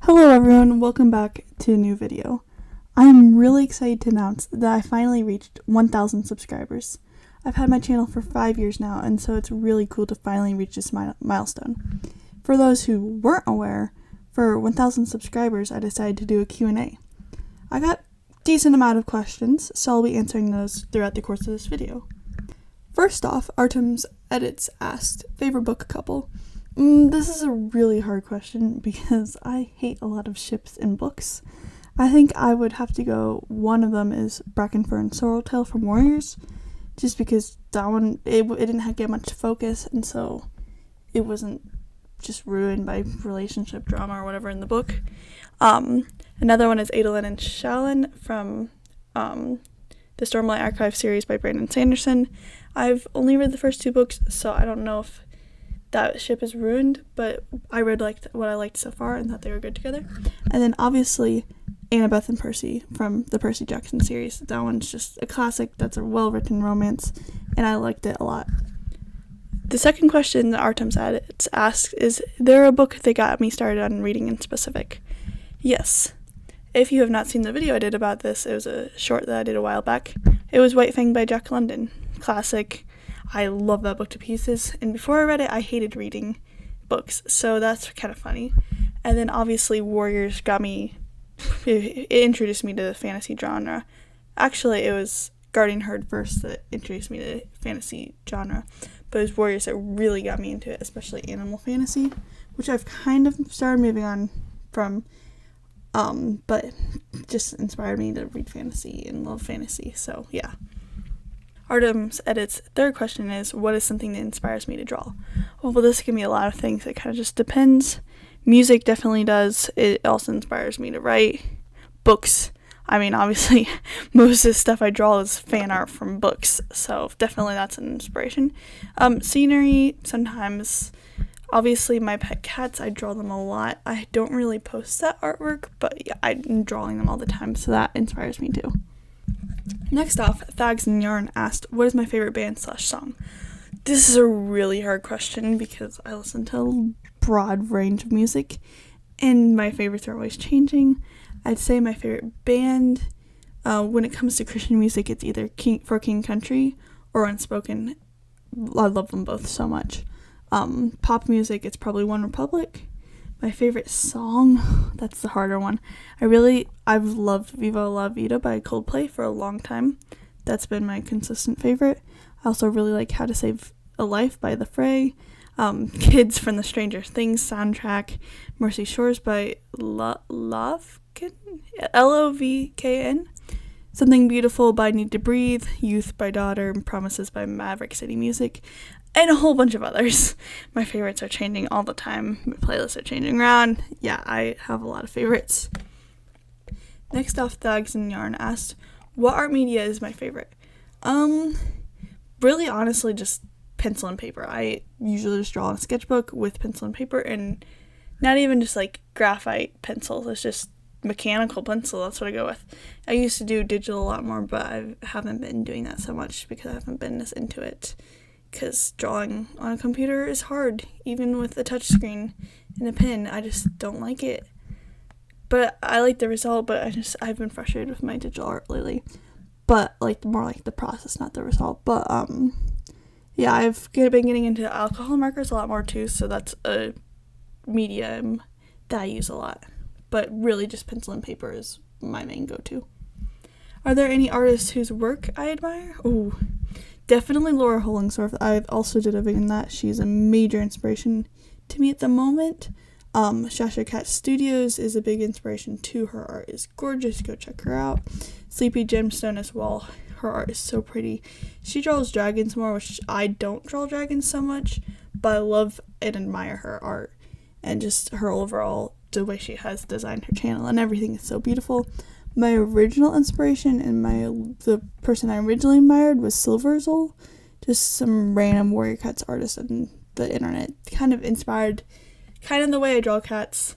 Hello everyone, welcome back to a new video. I am really excited to announce that I finally reached 1,000 subscribers. I've had my channel for 5 years now, and so it's really cool to finally reach this milestone. For those who weren't aware, for 1,000 subscribers I decided to do a Q&A. I got a decent amount of questions, so I'll be answering those throughout the course of this video. First off, Artem's Edits asked, favorite book couple? This is a really hard question because I hate a lot of ships in books. I think I would have to go, one of them is Brackenfur and Sorreltail from Warriors, just because that one, it didn't get much focus, and so it wasn't just ruined by relationship drama or whatever in the book. Another one is Adolin and Shalyn from the Stormlight Archive series by Brandon Sanderson. I've only read the first two books, so I don't know if that ship is ruined, but I read what I liked so far and thought they were good together. And then obviously Annabeth and Percy from the Percy Jackson series. That one's just a classic. That's a well-written romance, and I liked it a lot. The second question that Artem's Edits asked is there a book that got me started on reading in specific? Yes. If you have not seen the video I did about this, it was a short that I did a while back. It was White Fang by Jack London. Classic. I love that book to pieces, and before I read it, I hated reading books, so that's kind of funny. And then obviously Warriors it introduced me to the fantasy genre. Actually, it was Guardian Herd first that introduced me to fantasy genre, but it was Warriors that really got me into it, especially animal fantasy, which I've kind of started moving on from, but just inspired me to read fantasy and love fantasy, so yeah. Artem's Edits' third question is, what is something that inspires me to draw? Well, this can be a lot of things. It kind of just depends. Music definitely does. It also inspires me to write. Books. I mean, obviously, most of the stuff I draw is fan art from books, so definitely that's an inspiration. Scenery, sometimes. Obviously, my pet cats, I draw them a lot. I don't really post that artwork, but yeah, I'm drawing them all the time, so that inspires me too. Next off, thags-and-yarn asked, what is my favorite band/song? This is a really hard question because I listen to a broad range of music, and my favorites are always changing. I'd say my favorite band, when it comes to Christian music, it's either For King Country or Unspoken. I love them both so much. Pop music, it's probably One Republic. My favorite song, that's the harder one. I've loved Viva La Vida by Coldplay for a long time. That's been my consistent favorite. I also really like How to Save a Life by The Fray. Kids from the Stranger Things soundtrack. Mercy Shores by Lovken? L-O-V-K-N. Something Beautiful by Need to Breathe. Youth by Daughter. And Promises by Maverick City Music. And a whole bunch of others. My favorites are changing all the time. My playlists are changing around. Yeah, I have a lot of favorites. Next off, thags-and-yarn asked, what art media is my favorite? Really honestly just pencil and paper. I usually just draw on a sketchbook with pencil and paper, and not even just like graphite pencils. It's just mechanical pencil. That's what I go with. I used to do digital a lot more, but I haven't been doing that so much because I haven't been as into it. Because drawing on a computer is hard, even with a touchscreen and a pen. I just don't like it. But I like the result, but I've been frustrated with my digital art lately. But more like the process, not the result. But yeah, I've been getting into alcohol markers a lot more too, so that's a medium that I use a lot. But really just pencil and paper is my main go-to. Are there any artists whose work I admire? Ooh. Definitely Laura Hollingsworth. I also did a video on that. She's a major inspiration to me at the moment. ShashaCatStudios is a big inspiration too. Her art is gorgeous. Go check her out. Sleepy Gemstone as well. Her art is so pretty. She draws dragons more, which I don't draw dragons so much, but I love and admire her art. And just her overall, the way she has designed her channel and everything is so beautiful. My original inspiration and the person I originally admired was Silverzol, just some random warrior cats artist on the internet. Kind of inspired the way I draw cats,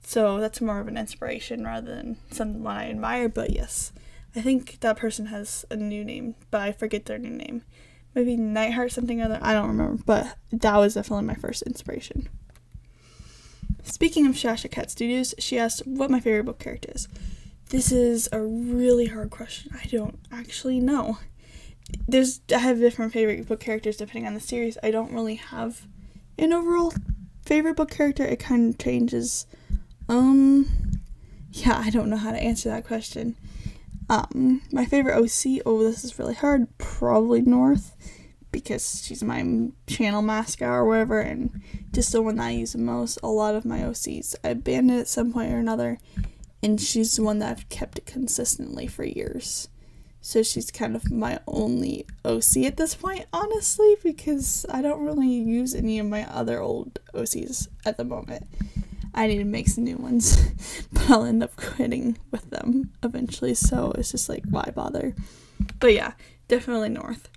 so that's more of an inspiration rather than someone I admire, but yes. I think that person has a new name, but I forget their new name. Maybe Nightheart something other, I don't remember, but that was definitely my first inspiration. Speaking of ShashaCatStudios, she asked what my favorite book character is. This is a really hard question. I don't actually know. I have different favorite book characters depending on the series. I don't really have an overall favorite book character. It kind of changes. Yeah, I don't know how to answer that question. My favorite OC, this is really hard, probably North, because she's my channel mascot or whatever, and just the one that I use the most. A lot of my OCs I banned it at some point or another, and she's the one that I've kept consistently for years. So she's kind of my only OC at this point, honestly, because I don't really use any of my other old OCs at the moment. I need to make some new ones, but I'll end up quitting with them eventually, so it's just like, why bother? But yeah, definitely North.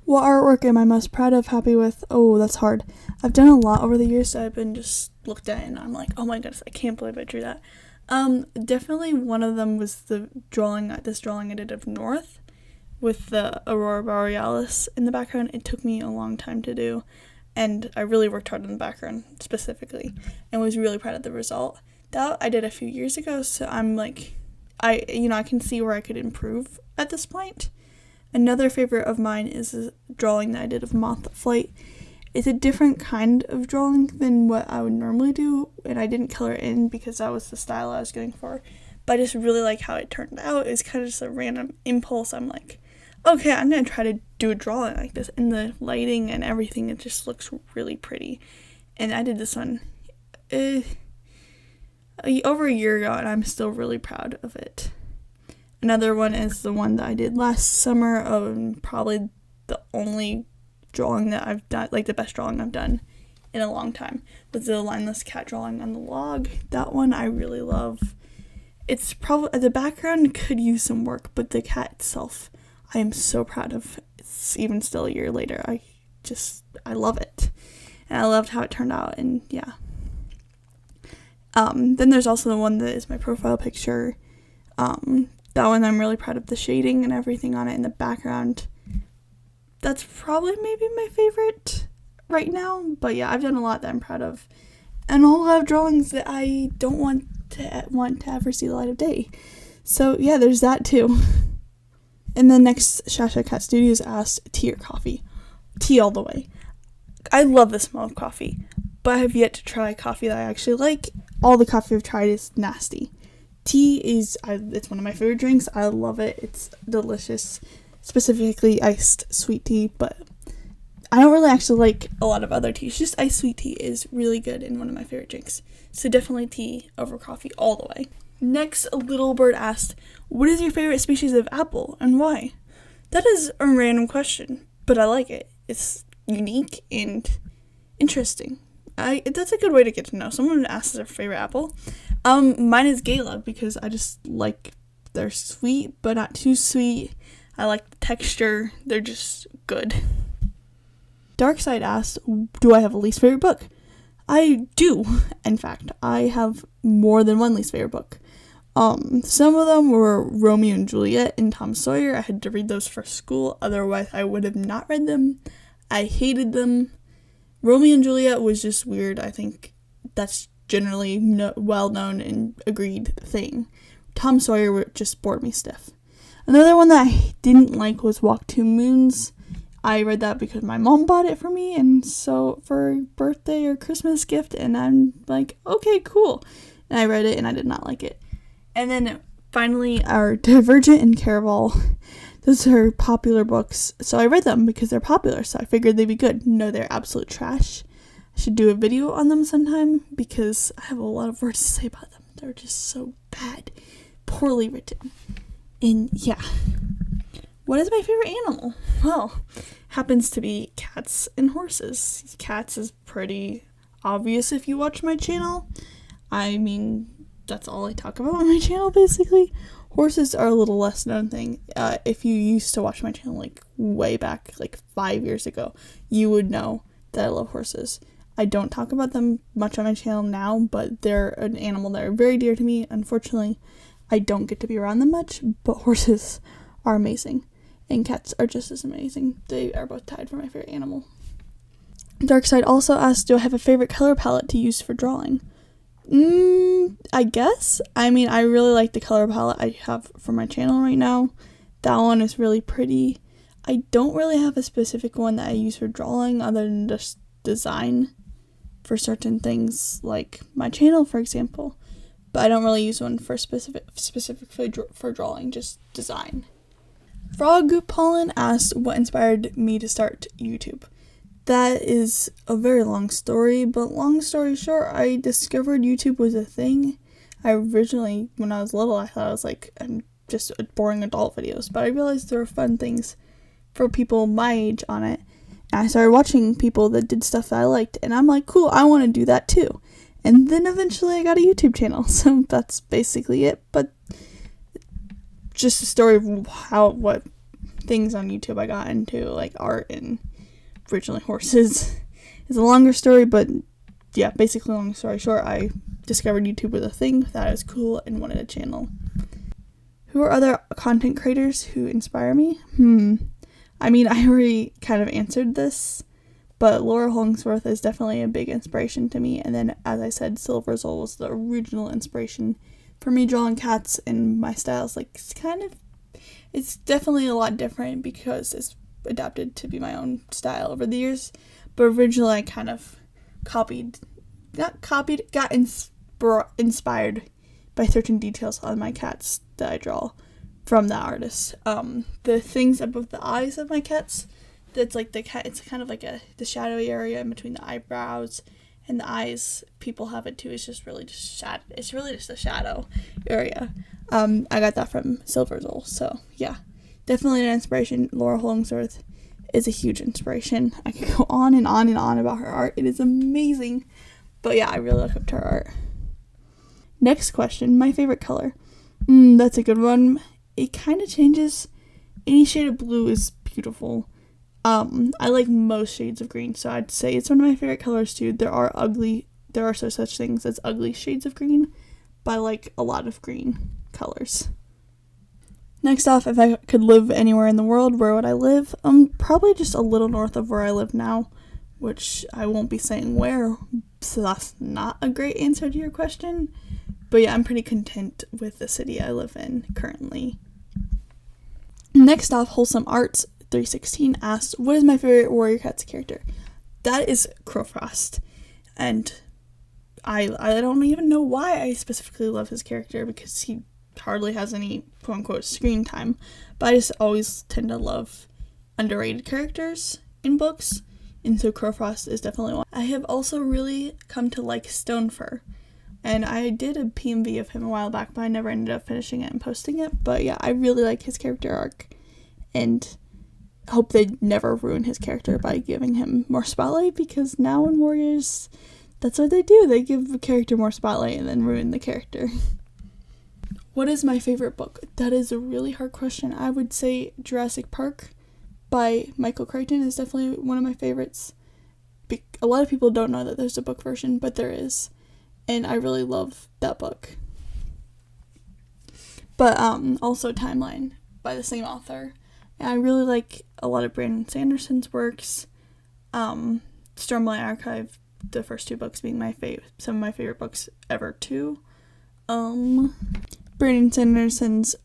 What artwork am I most proud of, happy with? Oh, that's hard. I've done a lot over the years, so I've been just looked at it and I'm like, oh my goodness, I can't believe I drew that. Definitely one of them was this drawing I did of North with the Aurora Borealis in the background. It took me a long time to do, and I really worked hard on the background specifically and was really proud of the result. That I did a few years ago, so I'm like, I can see where I could improve at this point. Another favorite of mine is a drawing that I did of Moth Flight. It's a different kind of drawing than what I would normally do, and I didn't color it in because that was the style I was going for. But I just really like how it turned out. It's kind of just a random impulse. I'm like, okay, I'm going to try to do a drawing like this. And the lighting and everything, it just looks really pretty. And I did this one over a year ago, and I'm still really proud of it. Another one is the one that I did last summer, probably the only drawing that I've done, like the best drawing I've done in a long time, was the lineless cat drawing on the log. That one I really love. It's probably, the background could use some work, but the cat itself, I am so proud of. It's even still a year later. I love it. And I loved how it turned out, and yeah. Then there's also the one that is my profile picture. That one I'm really proud of the shading and everything on it in the background. That's probably maybe my favorite right now, but yeah, I've done a lot that I'm proud of, and a whole lot of drawings that I don't want to ever see the light of day. So yeah, there's that too. And then next, ShashaCatStudios asked, tea or coffee? Tea all the way. I love the smell of coffee, but I have yet to try coffee that I actually like. All the coffee I've tried is nasty. Tea it's one of my favorite drinks. I love it. It's delicious. Specifically iced sweet tea, but I don't really actually like a lot of other teas. Just iced sweet tea is really good and one of my favorite drinks. So definitely tea over coffee all the way. Next, a little bird asked, what is your favorite species of apple and why? That is a random question, but I like it. It's unique and interesting. That's a good way to get to know someone. Asks their favorite apple. Mine is Gala because I just like, they're sweet but not too sweet. I like the texture. They're just good. Darkside asked, do I have a least favorite book? I do. In fact, I have more than one least favorite book. Some of them were Romeo and Juliet and Tom Sawyer. I had to read those for school. Otherwise, I would have not read them. I hated them. Romeo and Juliet was just weird. I think that's generally well-known and agreed thing. Tom Sawyer just bored me stiff. Another one that I didn't like was Walk Two Moons. I read that because my mom bought it for me, and so for birthday or Christmas gift, and I'm like, okay, cool. And I read it, and I did not like it. And then finally, our Divergent and Caraval. Those are popular books, so I read them because they're popular, so I figured they'd be good. No, they're absolute trash. I should do a video on them sometime because I have a lot of words to say about them. They're just so bad, poorly written. And yeah. What is my favorite animal? Well, happens to be cats and horses. Cats is pretty obvious if you watch my channel. I mean, that's all I talk about on my channel, basically. Horses are a little less known thing. If you used to watch my channel, like, way back, like, 5 years ago, you would know that I love horses. I don't talk about them much on my channel now, but they're an animal that are very dear to me. Unfortunately, I don't get to be around them much, but horses are amazing. And cats are just as amazing. They are both tied for my favorite animal. Darkside also asked, do I have a favorite color palette to use for drawing? I guess. I mean, I really like the color palette I have for my channel right now. That one is really pretty. I don't really have a specific one that I use for drawing other than just design for certain things, like my channel, for example. But I don't really use one for specific for drawing, just design. Phrogpollen asked what inspired me to start YouTube. That is a very long story, but long story short, I discovered YouTube was a thing. I originally, when I was little, I thought it was like just boring adult videos, but I realized there were fun things for people my age on it. And I started watching people that did stuff that I liked, and I'm like, cool, I want to do that too. And then eventually I got a YouTube channel, so that's basically it. But just a story of what things on YouTube I got into, like art and originally horses, is a longer story, but yeah, basically long story short, I discovered YouTube was a thing, that was cool, and wanted a channel. Who are other content creators who inspire me? I mean, I already kind of answered this, but Laura Hollingsworth is definitely a big inspiration to me. And then, as I said, Silverzole was the original inspiration for me drawing cats, and my style's like, it's definitely a lot different because it's adapted to be my own style over the years. But originally I kind of got inspired by certain details on my cats that I draw from the artist. The things above the eyes of my cats, that's like it's kind of like the shadowy area in between the eyebrows and the eyes. People have it too. It's just really it's really just a shadow area. I got that from Silverzole. So yeah, definitely an inspiration. Laura Hollingsworth is a huge inspiration. I could go on and on and on about her art. It is amazing. But yeah, I really look up to her art. Next question, my favorite color. That's a good one. It kind of changes. Any shade of blue is beautiful. I like most shades of green, so I'd say it's one of my favorite colors too. There are such things as ugly shades of green, but I like a lot of green colors. Next off, if I could live anywhere in the world, where would I live? Probably just a little north of where I live now, which I won't be saying where, so that's not a great answer to your question. But yeah, I'm pretty content with the city I live in currently. Next off, Wholesome Arts 316 asked, what is my favorite Warrior Cats character? That is Crowfrost. And I don't even know why I specifically love his character, because he hardly has any quote-unquote screen time. But I just always tend to love underrated characters in books, and so Crowfrost is definitely one. I have also really come to like Stonefur. And I did a PMV of him a while back, but I never ended up finishing it and posting it. But yeah, I really like his character arc, and hope they never ruin his character by giving him more spotlight, because now in Warriors, that's what they do. They give the character more spotlight and then ruin the character. What is my favorite book? That is a really hard question. I would say Jurassic Park by Michael Crichton is definitely one of my favorites. A lot of people don't know that there's a book version, but there is. And I really love that book. But also Timeline by the same author. And I really like a lot of Brandon Sanderson's works. Stormlight Archive, the first two books being some of my favorite books ever too. Brandon Sanderson's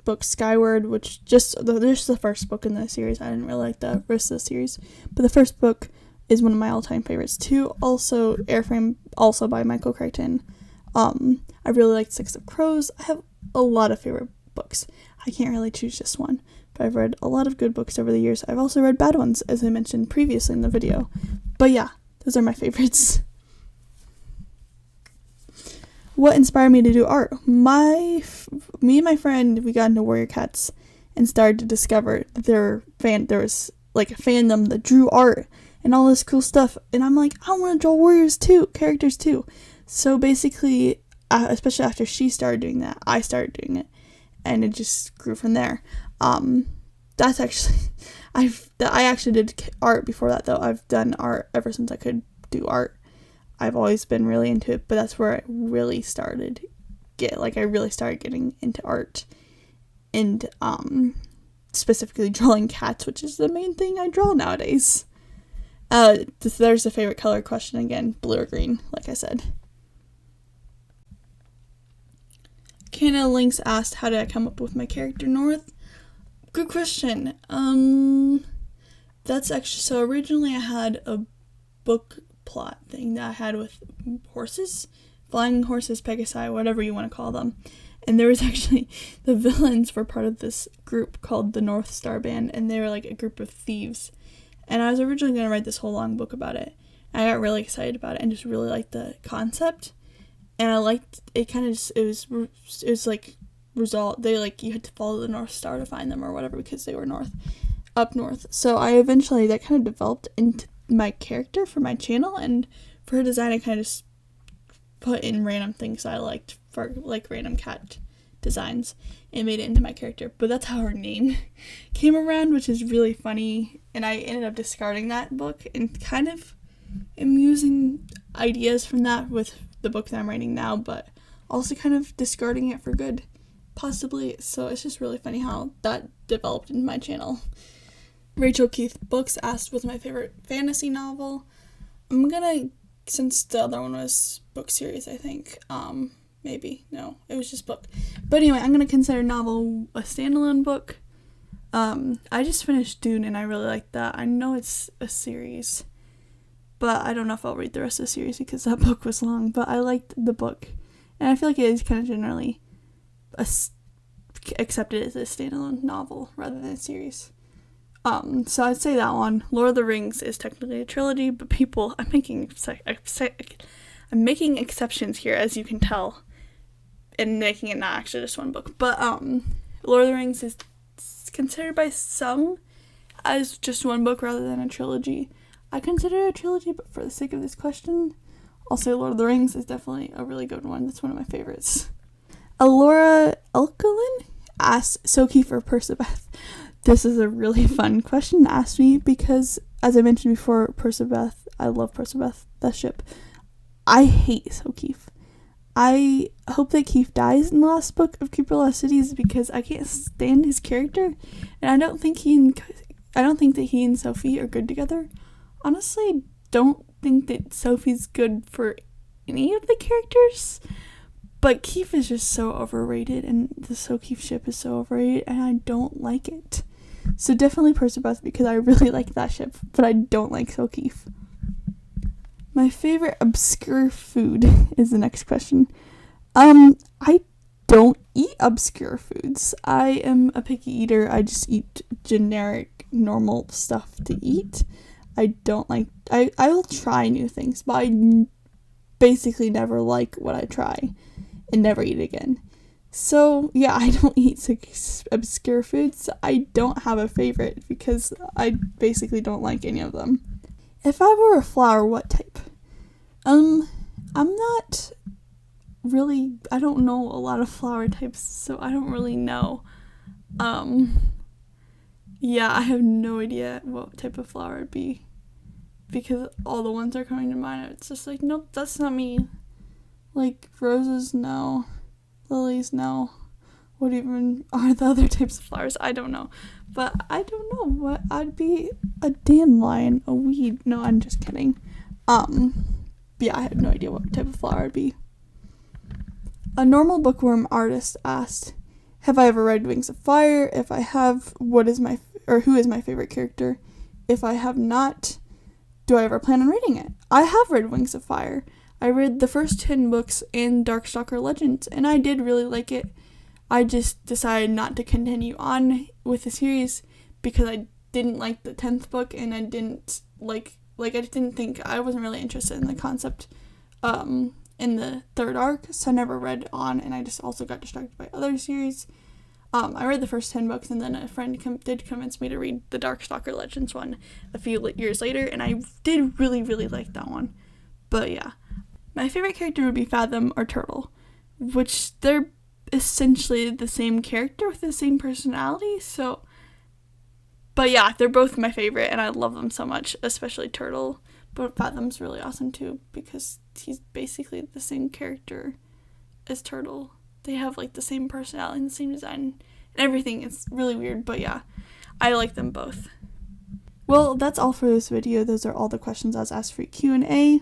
book Skyward, which just the first book in the series. I didn't really like the rest of the series, but the first book is one of my all-time favorites too. Also Airframe, also by Michael Crichton. I really liked Six of Crows. I have a lot of favorite books. I can't really choose just one, but I've read a lot of good books over the years. I've also read bad ones, as I mentioned previously in the video. But yeah, those are my favorites. What inspired me to do art? Me and my friend, we got into Warrior Cats and started to discover there was like a fandom that drew art and all this cool stuff, and I'm like, I want to draw characters too. So basically, especially after she started doing that, I started doing it, and it just grew from there. That's actually, I actually did art before that though. I've done art ever since I could do art. I've always been really into it, but that's where I really started getting into art, and specifically drawing cats, which is the main thing I draw nowadays. There's the favorite color question again, blue or green, like I said. Canada Lynx asked, how did I come up with my character North? Good question. That's actually, so originally I had a book plot thing that I had with horses, flying horses, Pegasi, whatever you want to call them. And there was actually, the villains were part of this group called the North Star Band, and they were like a group of thieves. And I was originally going to write this whole long book about it. I got really excited about it and just really liked the concept. And I liked it. Kind of just, it was like result. They like, you had to follow the North Star to find them or whatever, because they were up north. So I eventually, that kind of developed into my character for my channel, and for her design I kind of just put in random things I liked, for like random cat designs, and made it into my character. But that's how her name came around, which is really funny. And I ended up discarding that book and kind of am using ideas from that with the book that I'm writing now, but also kind of discarding it for good, possibly. So it's just really funny how that developed into my channel. RachelKeithBooks asked, what's my favorite fantasy novel? I'm gonna, since the other one was book series, I think, maybe, no, it was just book. But anyway, I'm gonna consider novel a standalone book. I just finished Dune, and I really liked that. I know it's a series, but I don't know if I'll read the rest of the series because that book was long, but I liked the book. And I feel like it is kind of generally accepted as a standalone novel rather than a series. So I'd say that one. Lord of the Rings is technically a trilogy, but people, I'm making exceptions here, as you can tell, and making it not actually just one book. But Lord of the Rings is considered by some as just one book rather than a trilogy. I consider it a trilogy, but for the sake of this question, I'll say Lord of the Rings is definitely a really good one. That's one of my favorites. ElloraElkalyn asked, Soki for Persebeth. This is a really fun question to ask me because, as I mentioned before, Persebeth, I love Persebeth, that ship. I hate Sokeef. I hope that Keith dies in the last book of Keeper of the Lost Cities because I can't stand his character, and I don't think that he and Sophie are good together. Honestly, don't think that Sophie's good for any of the characters, but Keith is just so overrated, and the Sokeef ship is so overrated, and I don't like it. So definitely Persebeth because I really like that ship, but I don't like Sokeef. My favorite obscure food is the next question. I don't eat obscure foods. I am a picky eater. I just eat generic, normal stuff to eat. I don't like, I will try new things, but I basically never like what I try and never eat again. So yeah, I don't eat obscure foods. I don't have a favorite because I basically don't like any of them. If I were a flower, what type? I'm not really, I don't know a lot of flower types, so I don't really know. Yeah, I have no idea what type of flower it'd be because all the ones that are coming to mind, it's just like, nope, that's not me. Like, roses, no. Lilies, no. What even are the other types of flowers? I don't know. But I don't know what I'd be. A dandelion, a weed. No, I'm just kidding. Yeah, I have no idea what type of flower I'd be. A normal bookworm artist asked, have I ever read Wings of Fire? If I have, who is my favorite character? If I have not, do I ever plan on reading it? I have read Wings of Fire. I read the first 10 books in Darkstalker Legends, and I did really like it. I just decided not to continue on with the series because I didn't like the 10th book, and I didn't I wasn't really interested in the concept in the third arc, so I never read on, and I just also got distracted by other series. I read the first 10 books, and then a friend did convince me to read the Darkstalker Legends one a few years later, and I did really, really like that one. But yeah. My favorite character would be Fathom or Turtle, which they're essentially the same character with the same personality, so, but yeah, they're both my favorite, and I love them so much, especially Turtle, but Fathom's really awesome too, because he's basically the same character as Turtle. They have, like, the same personality and the same design and everything. It's really weird, but yeah, I like them both. Well, that's all for this video. Those are all the questions I was asked for Q&A.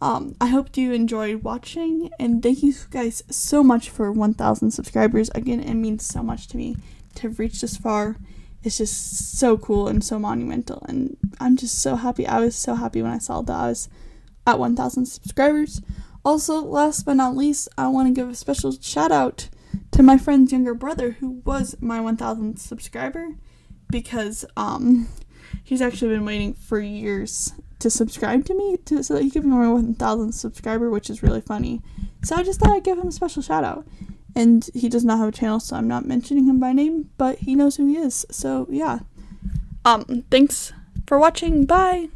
I hope you enjoyed watching, and thank you guys so much for 1,000 subscribers. Again, it means so much to me to have reached this far. It's just so cool and so monumental, and I'm just so happy. I was so happy when I saw that I was at 1,000 subscribers. Also, last but not least, I want to give a special shout out to my friend's younger brother, who was my 1,000th subscriber, because he's actually been waiting for years to subscribe to me so that he could be my 1,000th subscriber, which is really funny. So I just thought I'd give him a special shout out. And he does not have a channel, so I'm not mentioning him by name, but he knows who he is. So yeah. Thanks for watching. Bye.